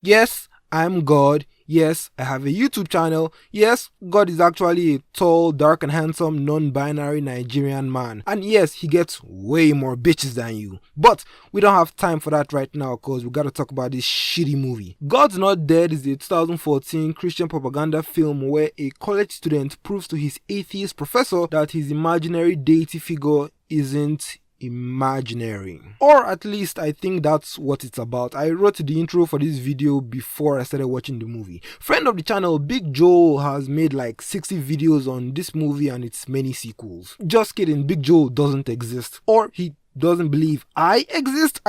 Yes, I'm God. Yes, I have a YouTube channel. Yes, God is actually a tall, dark and handsome, non-binary Nigerian man. And yes, he gets way more bitches than you. But we don't have time for that right now because we gotta talk about this shitty movie. God's Not Dead is a 2014 Christian propaganda film where a college student proves to his atheist professor that his imaginary deity figure isn't imaginary, or at least I think that's what it's about. I wrote the intro for this video before I started watching the movie. Friend of the channel Big Joel has made like 60 videos on this movie and its many sequels. Just kidding, Big Joel doesn't exist, or he doesn't believe I exist.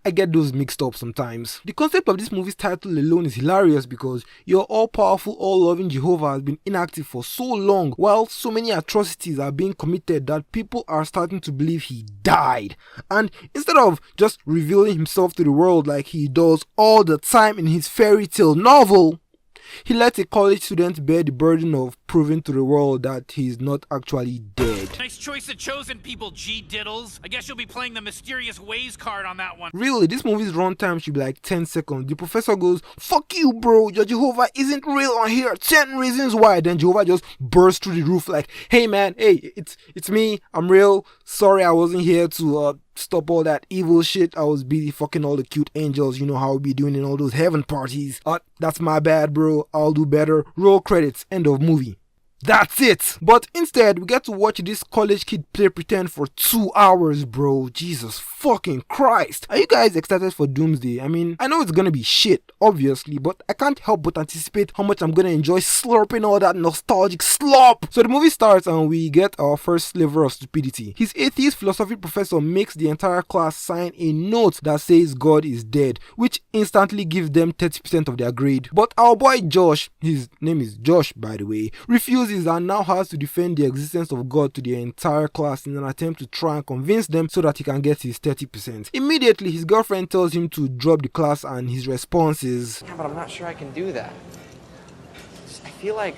I get those mixed up sometimes. The concept of this movie's title alone is hilarious because your all-powerful, all-loving Jehovah has been inactive for so long while so many atrocities are being committed that people are starting to believe he died. And instead of just revealing himself to the world like he does all the time in his fairy tale novel, he lets a college student bear the burden of proving to the world that he's not actually dead. Nice choice of chosen people, G Diddles. I guess you'll be playing the Mysterious Ways card on that one. Really, this movie's runtime should be like 10 seconds. The professor goes, "Fuck you, bro, your Jehovah isn't real on here. 10 reasons why." Then Jehovah just bursts through the roof like, "Hey man, hey, it's me. I'm real. Sorry I wasn't here to stop all that evil shit. I was busy fucking all the cute angels, you know how we be doing in all those heaven parties. That's my bad, bro. I'll do better. Roll credits. End of movie." That's it. But instead, we get to watch this college kid play pretend for 2 hours, bro. Jesus fucking Christ. Are you guys excited for Doomsday? I mean, I know it's gonna be shit, obviously, but I can't help but anticipate how much I'm gonna enjoy slurping all that nostalgic slop. So the movie starts and we get our first sliver of stupidity. His atheist philosophy professor makes the entire class sign a note that says God is dead, which instantly gives them 30% of their grade. But our boy Josh, his name is Josh by the way, refuses and now has to defend the existence of God to the entire class in an attempt to try and convince them so that he can get his 30%. Immediately, his girlfriend tells him to drop the class and his response is, "Yeah, but I'm not sure I can do that. I feel like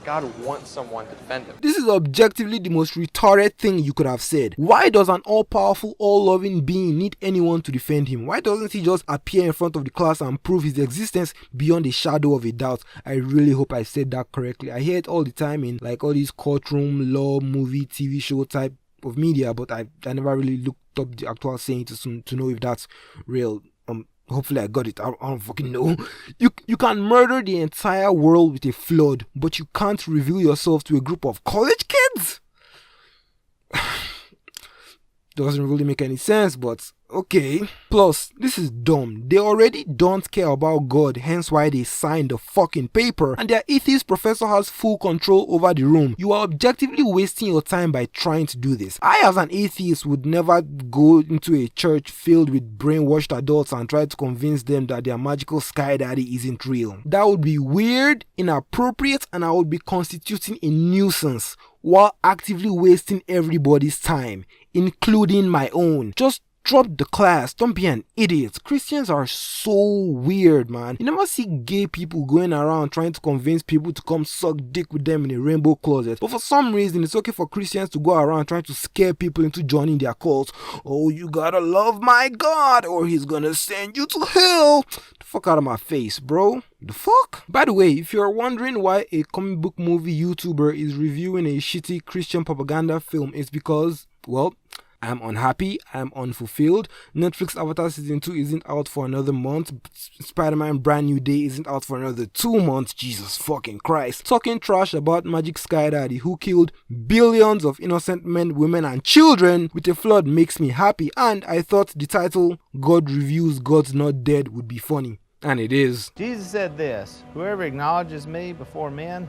God wants someone to defend him." This is objectively the most retarded thing you could have said. Why does an all-powerful, all-loving being need anyone to defend him? Why doesn't he just appear in front of the class and prove his existence beyond a shadow of a doubt? I really hope I said that correctly. I hear it all the time in like all these courtroom, law, movie, TV show type of media, but I never really looked up the actual saying to know if that's real. Hopefully I got it. I don't fucking know. You can murder the entire world with a flood, but you can't reveal yourself to a group of college kids? Doesn't really make any sense, but okay. Plus, this is dumb. They already don't care about God, hence why they signed the fucking paper, and their atheist professor has full control over the room. You are objectively wasting your time by trying to do this. I, as an atheist, would never go into a church filled with brainwashed adults and try to convince them that their magical sky daddy isn't real. That would be weird, inappropriate, and I would be constituting a nuisance while actively wasting everybody's time, including my own. Just drop the class. Don't be an idiot. Christians are so weird, man. You never see gay people going around trying to convince people to come suck dick with them in a rainbow closet. But for some reason, it's okay for Christians to go around trying to scare people into joining their cults. "Oh, you gotta love my God or he's gonna send you to hell." The fuck out of my face, bro. The fuck? By the way, if you're wondering why a comic book movie YouTuber is reviewing a shitty Christian propaganda film, it's because, well, I'm unhappy, I'm unfulfilled. Netflix Avatar Season 2 isn't out for another month. Spider-Man Brand New Day isn't out for another 2 months. Jesus fucking Christ. Talking trash about Magic Sky Daddy who killed billions of innocent men, women and children with a flood makes me happy, and I thought the title God Reviews God's Not Dead would be funny. And it is. Jesus said this, "Whoever acknowledges me before men,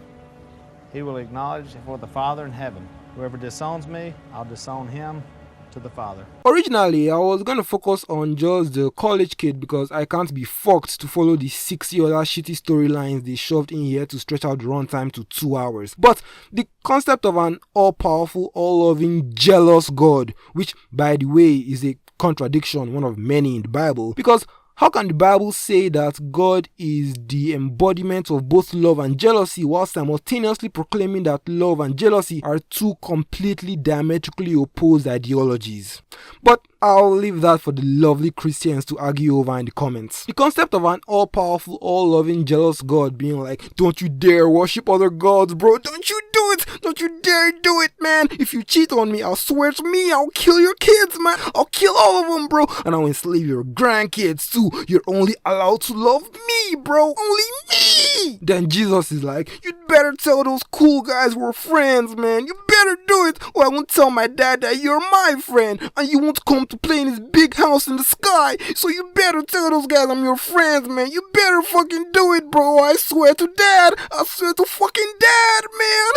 he will acknowledge before the Father in heaven. Whoever disowns me, I'll disown him to the Father." Originally, I was going to focus on just the college kid because I can't be fucked to follow the 60 other shitty storylines they shoved in here to stretch out the runtime to 2 hours. But the concept of an all-powerful, all-loving, jealous God, which by the way is a contradiction, one of many in the Bible, because how can the Bible say that God is the embodiment of both love and jealousy while simultaneously proclaiming that love and jealousy are two completely diametrically opposed ideologies? But I'll leave that for the lovely Christians to argue over in the comments. The concept of an all-powerful, all-loving, jealous God being like, don't you dare worship other gods, bro. Don't you do it. Don't you dare do it, man. If you cheat on me, I'll swear to me, I'll kill your kids, man. I'll kill all of them, bro. And I'll enslave your grandkids too. You're only allowed to love me, bro. Only me. Then Jesus is like, you'd better tell those cool guys we're friends, man. You better do it, or I won't tell my dad that you're my friend, and you won't come to play in his big house in the sky. So you better tell those guys I'm your friends, man. You better fucking do it, bro. I swear to dad. I swear to fucking dad, man.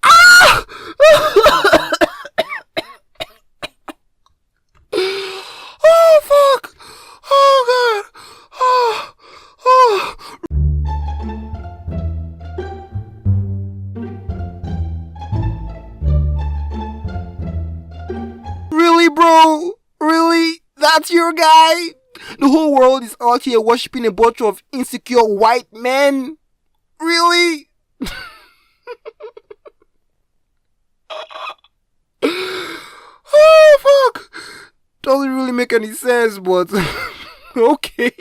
Ah! Oh fuck! Oh god! Oh. Really, bro? Really? That's your guy? The whole world is out here worshipping a bunch of insecure white men? Really? Oh fuck! Doesn't really make any sense, but okay.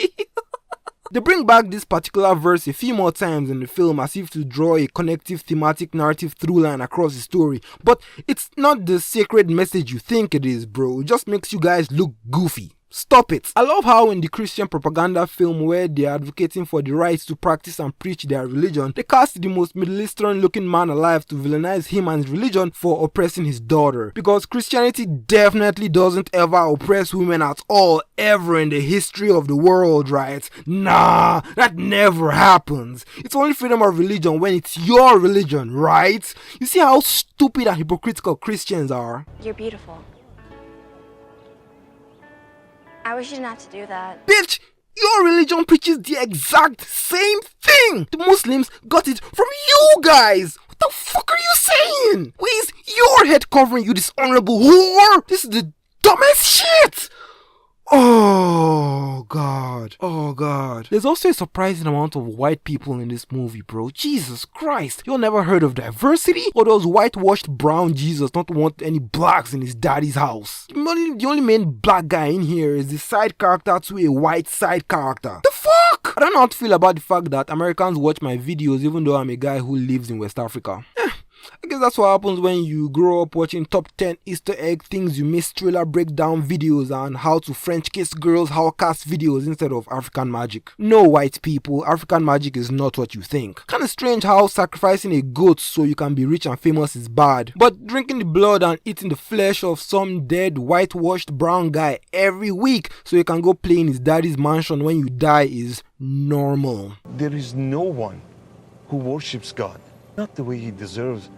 They bring back this particular verse a few more times in the film as if to draw a connective thematic narrative through line across the story, but it's not the sacred message you think it is, bro. It just makes you guys look goofy. Stop it. I love how in the Christian propaganda film where they are advocating for the right to practice and preach their religion, they cast the most Middle Eastern looking man alive to villainize him and his religion for oppressing his daughter. Because Christianity definitely doesn't ever oppress women at all, ever in the history of the world, right? Nah, that never happens. It's only freedom of religion when it's your religion, right? You see how stupid and hypocritical Christians are? You're beautiful. I wish you didn't have to do that. Bitch, your religion preaches the exact same thing. The Muslims got it from you guys. What the fuck are you saying? Where is your head covering, you dishonorable whore? This is the dumbest shit. Oh god. Oh god. There's also a surprising amount of white people in this movie, bro. Jesus Christ. You all never heard of diversity? Or those whitewashed brown Jesus don't want any blacks in his daddy's house? The only main black guy in here is the side character to a white side character. The fuck? I don't know how to feel about the fact that Americans watch my videos even though I'm a guy who lives in West Africa. I guess that's what happens when you grow up watching top 10 Easter egg things you miss trailer breakdown videos and how to French kiss girls how cast videos instead of African magic. No, white people, African magic is not what you think. Kinda strange how sacrificing a goat so you can be rich and famous is bad, but drinking the blood and eating the flesh of some dead whitewashed brown guy every week so you can go play in his daddy's mansion when you die is normal. There is no one who worships God not the way he deserves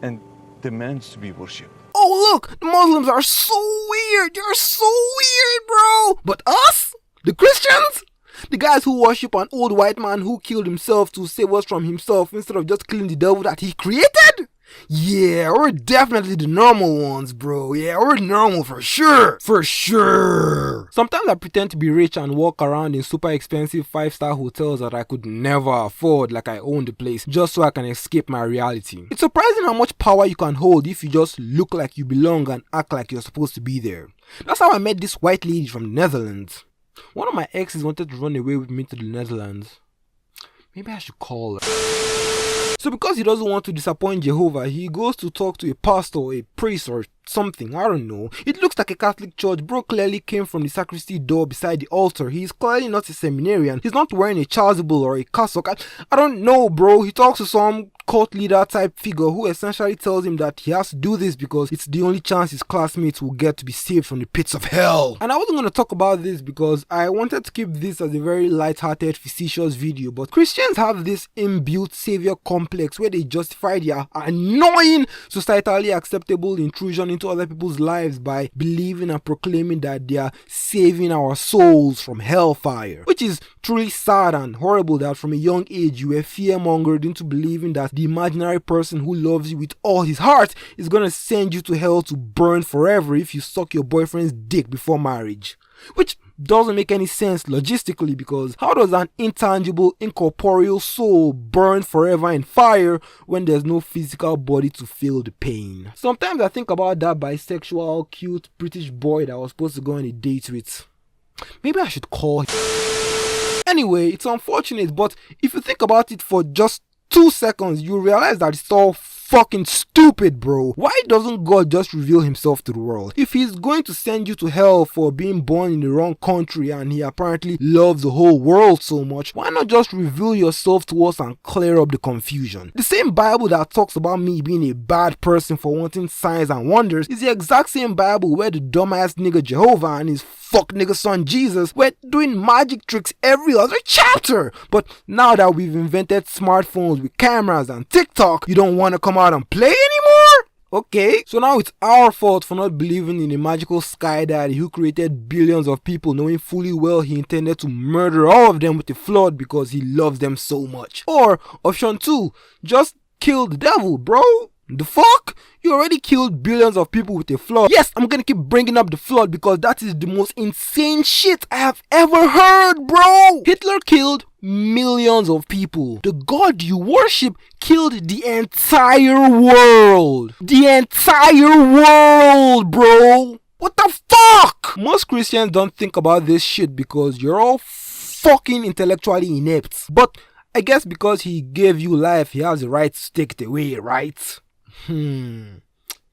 and demands to be worshipped. Oh look, the Muslims are so weird. They're so weird, bro. But us? The Christians? The guys who worship an old white man who killed himself to save us from himself instead of just killing the devil that he created? Yeah, we're definitely the normal ones, bro. Yeah, we're normal for sure. For sure. Sometimes I pretend to be rich and walk around in super expensive 5-star hotels that I could never afford, like I own the place, just so I can escape my reality. It's surprising how much power you can hold if you just look like you belong and act like you're supposed to be there. That's how I met this white lady from the Netherlands. One of my exes wanted to run away with me to the Netherlands. Maybe I should call her. So because he doesn't want to disappoint Jehovah, he goes to talk to a pastor or a priest or something, I don't know. It looks like a Catholic church. Bro clearly came from the sacristy door beside the altar. He's clearly not a seminarian. He's not wearing a chasuble or a cassock. I don't know, bro. He talks to some cult leader type figure who essentially tells him that he has to do this because it's the only chance his classmates will get to be saved from the pits of hell. And I wasn't going to talk about this because I wanted to keep this as a very light-hearted, facetious video, but Christians have this inbuilt savior complex where they justify their annoying, societally acceptable intrusion into other people's lives by believing and proclaiming that they are saving our souls from hellfire, which is truly sad and horrible that from a young age you were fear-mongered into believing that the imaginary person who loves you with all his heart is gonna send you to hell to burn forever if you suck your boyfriend's dick before marriage. Which, doesn't make any sense logistically, because how does an intangible, incorporeal soul burn forever in fire when there's no physical body to feel the pain? Sometimes I think about that bisexual, cute British boy that I was supposed to go on a date with. Maybe I should call him. Anyway, it's unfortunate, but if you think about it for just 2 seconds, you realize that it's all fucking stupid, bro. Why doesn't God just reveal himself to the world? If he's going to send you to hell for being born in the wrong country and he apparently loves the whole world so much, why not just reveal yourself to us and clear up the confusion? The same Bible that talks about me being a bad person for wanting signs and wonders is the exact same Bible where the dumbass nigga Jehovah and his fuck nigga son Jesus were doing magic tricks every other chapter. But now that we've invented smartphones with cameras and TikTok, you don't want to come out and play anymore? Okay, so now it's our fault for not believing in a magical sky daddy who created billions of people knowing fully well he intended to murder all of them with a flood because he loves them so much. Or option 2, just kill the devil, bro. The fuck? You already killed billions of people with a flood. Yes, I'm gonna keep bringing up the flood because that is the most insane shit I have ever heard, bro. Hitler killed millions of people. The God you worship killed the entire world. The entire world, bro. What the fuck? Most Christians don't think about this shit because you're all fucking intellectually inept. But I guess because he gave you life, he has the right to take it away, right?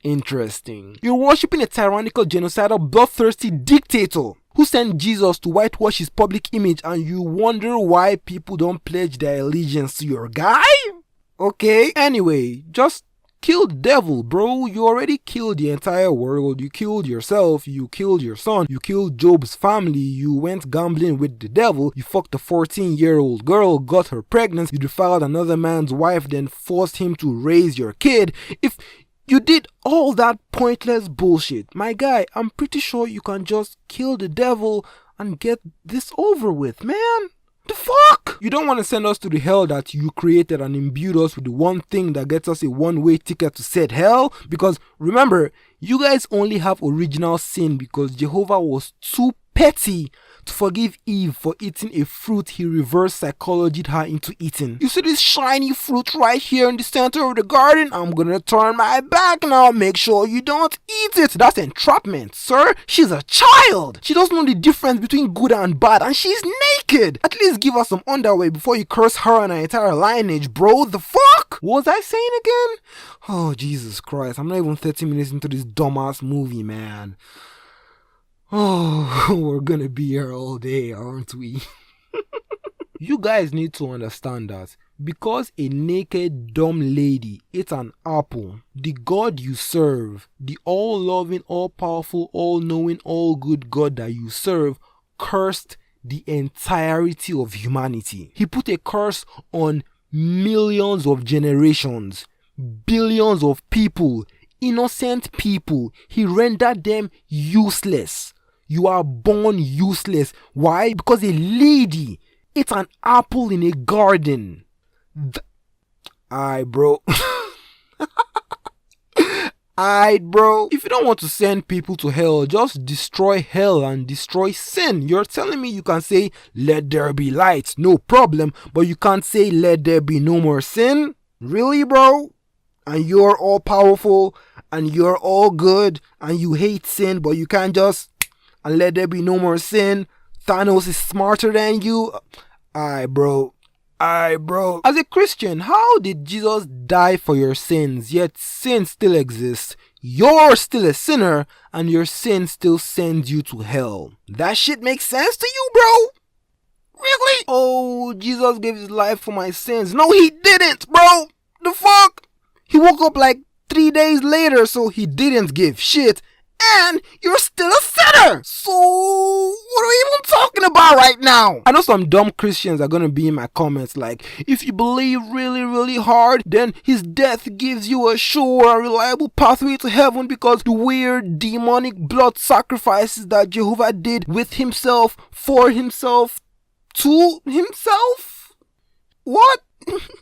Interesting. You're worshipping a tyrannical, genocidal, bloodthirsty dictator who sent Jesus to whitewash his public image, and you wonder why people don't pledge their allegiance to your guy? Okay, anyway, just kill the devil, bro. You already killed the entire world. You killed yourself. You killed your son. You killed Job's family. You went gambling with the devil. You fucked a 14-year-old girl, got her pregnant. You defiled another man's wife, then forced him to raise your kid. If you did all that pointless bullshit, my guy, I'm pretty sure you can just kill the devil and get this over with, man. The fuck? You don't want to send us to the hell that you created and imbued us with the one thing that gets us a one-way ticket to said hell? Because remember, you guys only have original sin because Jehovah was too petty to forgive Eve for eating a fruit he reverse psychologied her into eating. You see this shiny fruit right here in the center of the garden? I'm gonna turn my back now. Make sure you don't eat it. That's entrapment, sir. She's a child. She doesn't know the difference between good and bad, and she's naked. At least give her some underwear before you curse her and her entire lineage, bro. The fuck? What was I saying again? Oh, Jesus Christ. I'm not even 30 minutes into this dumbass movie, man. Oh, we're gonna be here all day, aren't we? You guys need to understand that because a naked dumb lady ate an apple, the God you serve, the all-loving, all-powerful, all-knowing, all-good God that you serve, cursed the entirety of humanity. He put a curse on millions of generations, billions of people, innocent people. He rendered them useless. You are born useless. Why? Because a lady ate an apple in a garden. Aight, bro. Aight, bro. If you don't want to send people to hell, just destroy hell and destroy sin. You're telling me you can say, let there be light, no problem, but you can't say, let there be no more sin? Really, bro? And you're all powerful, and you're all good, and you hate sin, but you can't just... and let there be no more sin. Thanos is smarter than you. Aight, bro. Aight, bro. As a Christian, how did Jesus die for your sins, yet sin still exists? You're still a sinner, and your sin still sends you to hell. That shit makes sense to you, bro? Really? Oh, Jesus gave his life for my sins. No, he didn't, bro. The fuck? He woke up like 3 days later, so he didn't give shit. And you're still a sinner! So, what are we even talking about right now? I know some dumb Christians are gonna be in my comments like, if you believe really, really hard, then his death gives you a sure and reliable pathway to heaven because the weird demonic blood sacrifices that Jehovah did with himself, for himself, to himself? What?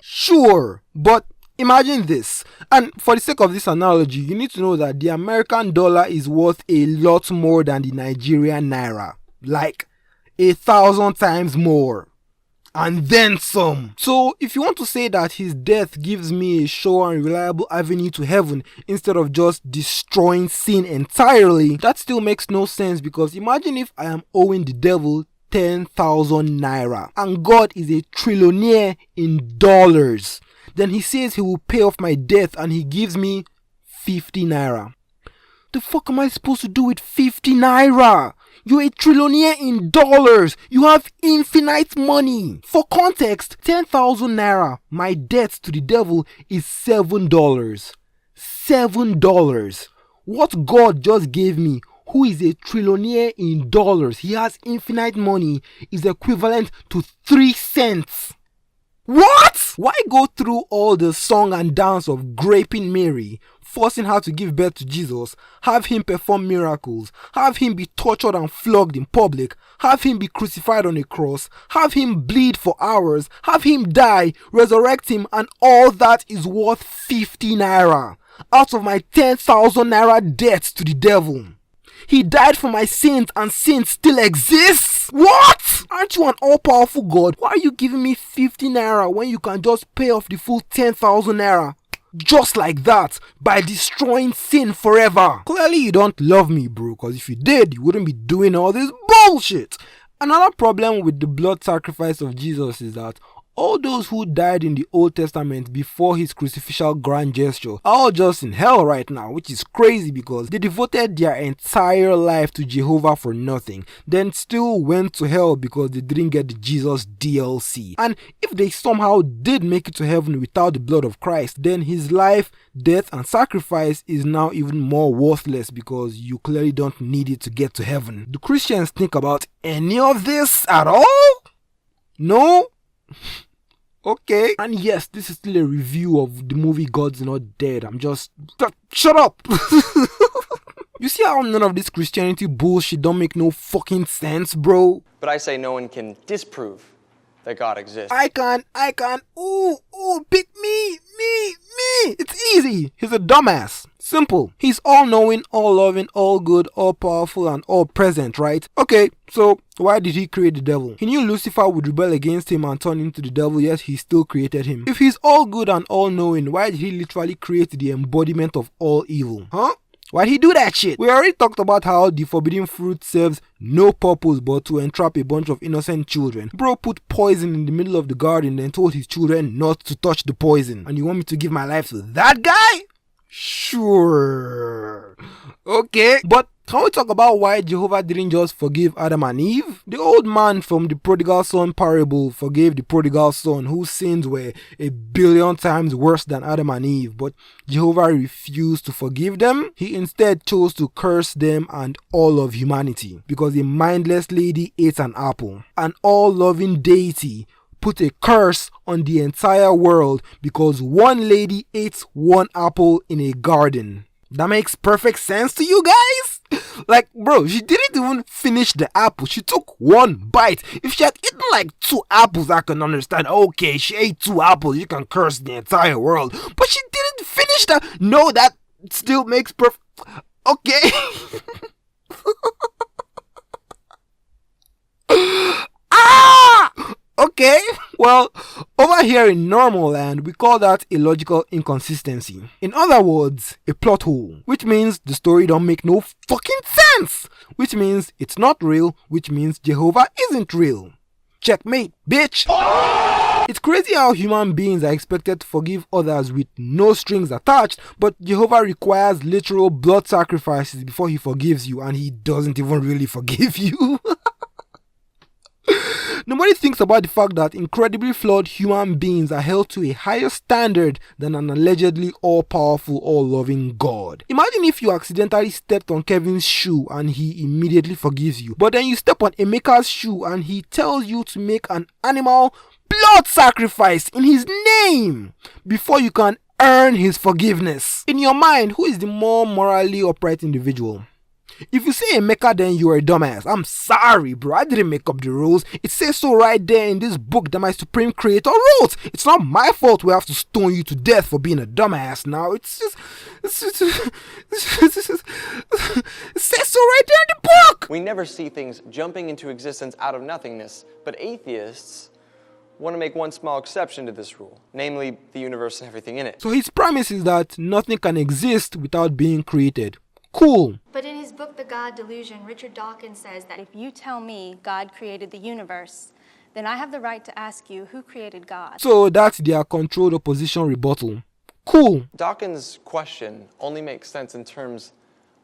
Sure, but imagine this, and for the sake of this analogy, you need to know that the American dollar is worth a lot more than the Nigerian naira. Like, 1,000 times more. And then some. So if you want to say that his death gives me a sure and reliable avenue to heaven instead of just destroying sin entirely, that still makes no sense, because imagine if I am owing the devil 10,000 naira and God is a trillionaire in dollars. Then he says he will pay off my debt and he gives me 50 naira. The fuck am I supposed to do with 50 naira? You're a trillionaire in dollars. You have infinite money. For context, 10,000 naira, my debt to the devil is $7. $7. What God just gave me, who is a trillionaire in dollars, he has infinite money, is equivalent to 3 cents. What? Why go through all the song and dance of graping Mary, forcing her to give birth to Jesus, have him perform miracles, have him be tortured and flogged in public, have him be crucified on a cross, have him bleed for hours, have him die, resurrect him, and all that is worth 50 naira out of my 10,000 naira debt to the devil? He died for my sins and sin still exists? What? Aren't you an all-powerful God? Why are you giving me 50 naira when you can just pay off the full 10,000 naira? Just like that, by destroying sin forever. Clearly you don't love me, bro, because if you did, you wouldn't be doing all this bullshit. Another problem with the blood sacrifice of Jesus is that all those who died in the Old Testament before his crucifixion grand gesture are all just in hell right now, which is crazy because they devoted their entire life to Jehovah for nothing, then still went to hell because they didn't get the Jesus DLC. And if they somehow did make it to heaven without the blood of Christ, then his life, death, and sacrifice is now even more worthless because you clearly don't need it to get to heaven. Do Christians think about any of this at all? No? Okay. And yes, this is still a review of the movie God's Not Dead. Shut up! You see how none of this Christianity bullshit don't make no fucking sense, bro? But I say no one can disprove that God exists. I can. Ooh, pick me. It's easy. He's a dumbass. Simple. He's all-knowing, all-loving, all-good, all-powerful, and all-present, right? Okay, so why did he create the devil? He knew Lucifer would rebel against him and turn into the devil, yet he still created him. If he's all-good and all-knowing, why did he literally create the embodiment of all evil? Huh? Why'd he do that shit? We already talked about how the forbidden fruit serves no purpose but to entrap a bunch of innocent children. Bro put poison in the middle of the garden and told his children not to touch the poison. And you want me to give my life to that guy? Sure. Okay, but can we talk about why Jehovah didn't just forgive Adam and Eve? The old man from the prodigal son parable forgave the prodigal son whose sins were 1,000,000,000 times worse than Adam and Eve, but Jehovah refused to forgive them. He instead chose to curse them and all of humanity because a mindless lady ate an apple. An all-loving deity put a curse on the entire world because one lady ate one apple in a garden. That makes perfect sense to you guys? Like, bro, she didn't even finish the apple. She took one bite. If she had eaten like 2 apples, I can understand. Okay, she ate 2 apples. You can curse the entire world. But she didn't finish that. No, that still makes perfect. Okay. Okay, well, over here in normal land, we call that a logical inconsistency. In other words, a plot hole, which means the story don't make no fucking sense, which means it's not real, which means Jehovah isn't real. Checkmate, bitch! It's crazy how human beings are expected to forgive others with no strings attached, but Jehovah requires literal blood sacrifices before he forgives you, and he doesn't even really forgive you. Nobody thinks about the fact that incredibly flawed human beings are held to a higher standard than an allegedly all-powerful, all-loving God. Imagine if you accidentally stepped on Kevin's shoe and he immediately forgives you, but then you step on Emeka's shoe and he tells you to make an animal blood sacrifice in his name before you can earn his forgiveness. In your mind, who is the more morally upright individual? If you say Emeka, then you are a dumbass. I'm sorry, bro. I didn't make up the rules. It says so right there in this book that my supreme creator wrote. It's not my fault we have to stone you to death for being a dumbass now. It says so right there in the book. We never see things jumping into existence out of nothingness, but atheists want to make one small exception to this rule, namely the universe and everything in it. So his premise is that nothing can exist without being created. Cool. But in his book, The God Delusion, Richard Dawkins says that If you tell me God created the universe, then I have the right to ask you who created God. So that's their controlled opposition rebuttal. Cool. Dawkins' question only makes sense in terms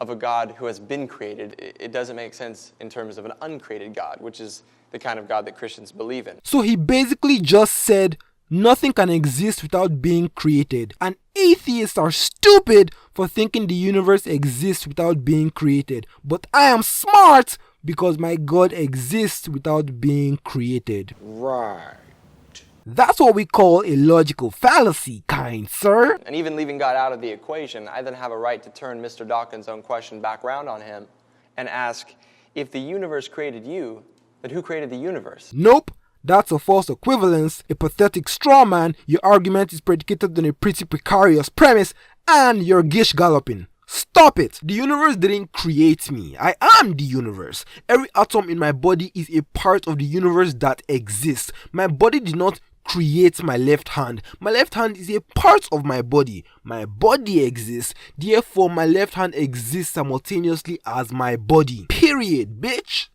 of a God who has been created. It doesn't make sense in terms of an uncreated God, which is the kind of God that Christians believe in. So he basically just said nothing can exist without being created. And atheists are stupid for thinking the universe exists without being created. But I am smart because my God exists without being created. Right. That's what we call a logical fallacy, kind sir. And even leaving God out of the equation, I then have a right to turn Mr. Dawkins' own question back around on him and ask, if the universe created you, then who created the universe? Nope. That's a false equivalence, a pathetic straw man. Your argument is predicated on a pretty precarious premise, and you're gish galloping. Stop it! The universe didn't create me. I am the universe. Every atom in my body is a part of the universe that exists. My body did not create my left hand. My left hand is a part of my body. My body exists, therefore my left hand exists simultaneously as my body. Period, bitch.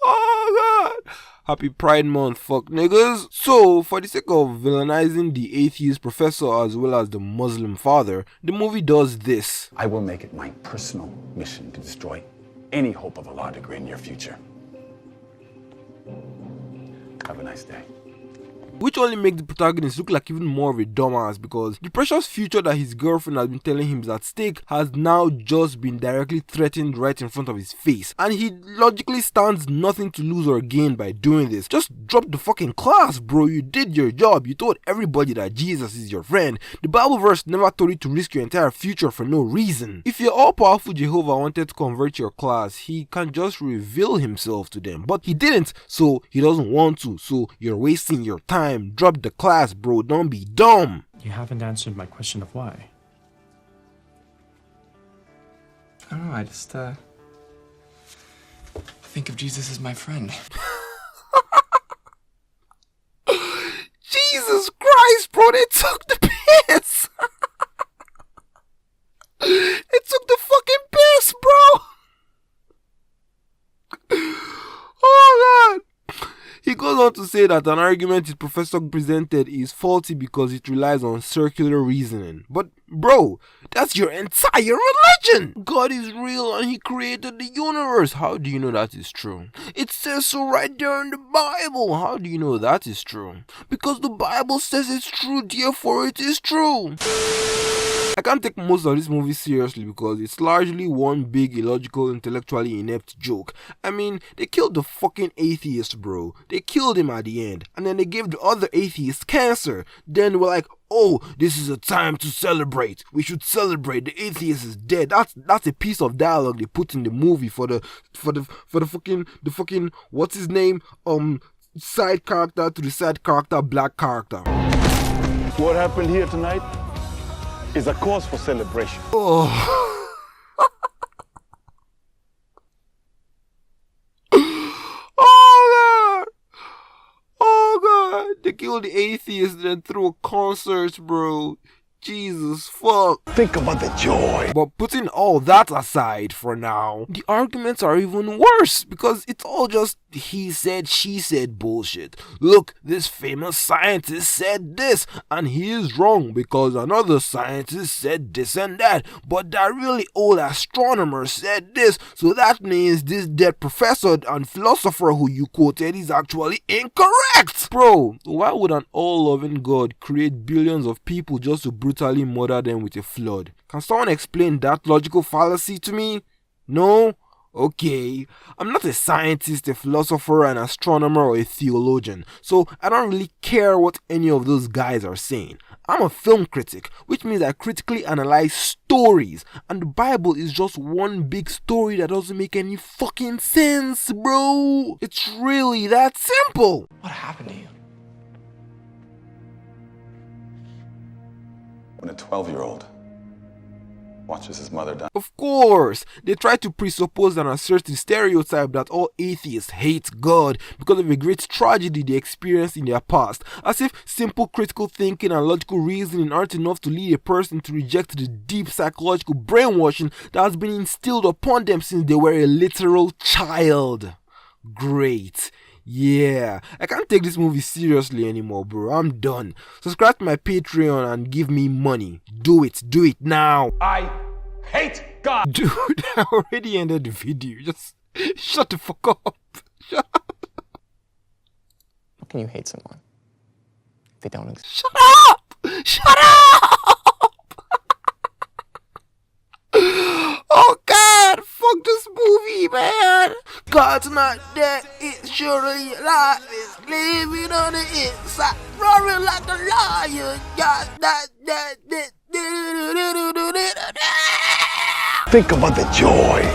Oh god. Happy Pride Month, fuck niggas. So, for the sake of villainizing the atheist professor as well as the Muslim father, the movie does this. I will make it my personal mission to destroy any hope of a law degree in your future. Have a nice day. Which only makes the protagonist look like even more of a dumbass, because the precious future that his girlfriend has been telling him is at stake has now just been directly threatened right in front of his face, and he logically stands nothing to lose or gain by doing this. Just drop the fucking class, bro. You did your job. You told everybody that Jesus is your friend. The Bible verse never told you to risk your entire future for no reason. If your all-powerful Jehovah wanted to convert your class, he can just reveal himself to them, but he didn't, so he doesn't want to, so you're wasting your time. Drop the class, bro. Don't be dumb. You haven't answered my question of why. I don't know, I just, think of Jesus as my friend. Jesus Christ, bro, they took the piss. They took the fucking piss, bro. Oh, God. He goes on to say that an argument his professor presented is faulty because it relies on circular reasoning. But bro, that's your entire religion! God is real and he created the universe. How do you know that is true? It says so right there in the Bible. How do you know that is true? Because the Bible says it's true, therefore it is true. I can't take most of this movie seriously because it's largely one big illogical, intellectually inept joke. I mean, they killed the fucking atheist, bro. They killed him at the end, and then they gave the other atheist cancer. Then we're like, oh, this is a time to celebrate. We should celebrate. The atheist is dead. That's a piece of dialogue they put in the movie for the fucking what's his name? Side character to the side character, black character. What happened here tonight is a cause for celebration. Oh. Oh god, they killed the atheist and then threw a concert, bro. Jesus fuck. Think about the joy. But putting all that aside for now, the arguments are even worse because it's all just he said, she said bullshit. Look, this famous scientist said this and he is wrong because another scientist said this and that, but that really old astronomer said this, so that means this dead professor and philosopher who you quoted is actually incorrect. Bro, why would an all-loving God create billions of people just to brutally murder them with a flood? Can someone explain that logical fallacy to me? No? Okay, I'm not a scientist, a philosopher, an astronomer, or a theologian, so I don't really care what any of those guys are saying. I'm a film critic, which means I critically analyze stories, and the Bible is just one big story that doesn't make any fucking sense, bro. It's really that simple. What happened to you? When a 12-year-old watches his mother die. Of course, they try to presuppose and assert the stereotype that all atheists hate God because of a great tragedy they experienced in their past, as if simple critical thinking and logical reasoning aren't enough to lead a person to reject the deep psychological brainwashing that has been instilled upon them since they were a literal child. Great. Yeah, I can't take this movie seriously anymore, bro. I'm done. Subscribe to my Patreon and give me money. Do it now. I hate God! Dude, I already ended the video. Just shut the fuck up. Shut up. How can you hate someone if they don't exist? Shut up! Shut up! Oh God, fuck this movie, man. God's not dead, it's surely alive. It's living on the inside, roaring like a lion. God, Think about the joy